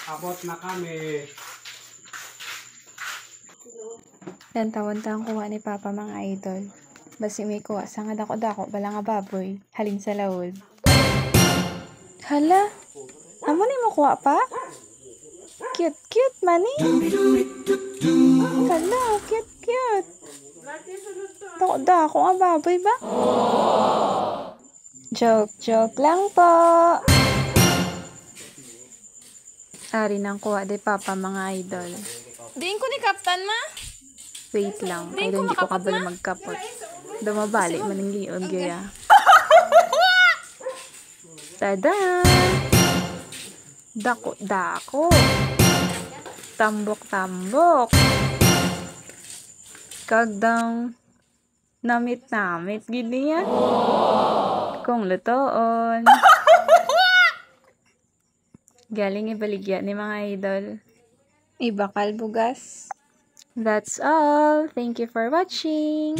Abot na kami. Dan tawon-tawon kuha ni Papa mga idol. Basi may kuha sa nga dako-dako bala nga baboy. Halin sa lawod. Hala? Amo ni mo kuha pa? Cute mani. Hala, cute. Dako-dako nga baboy ba? Joke lang po. Ari nang kuha de Papa mga idol. Diin ko ni Kaptan ma. Wait lang, kaya hindi ko kabalo magkapot. Dumabali, maninggiog gaya. Tada! Dako. Tambok. Kagdang namit, gini yan. Kung lutoon. Galing ibaligya ni mga idol. Ibakal bugas. That's all. Thank you for watching.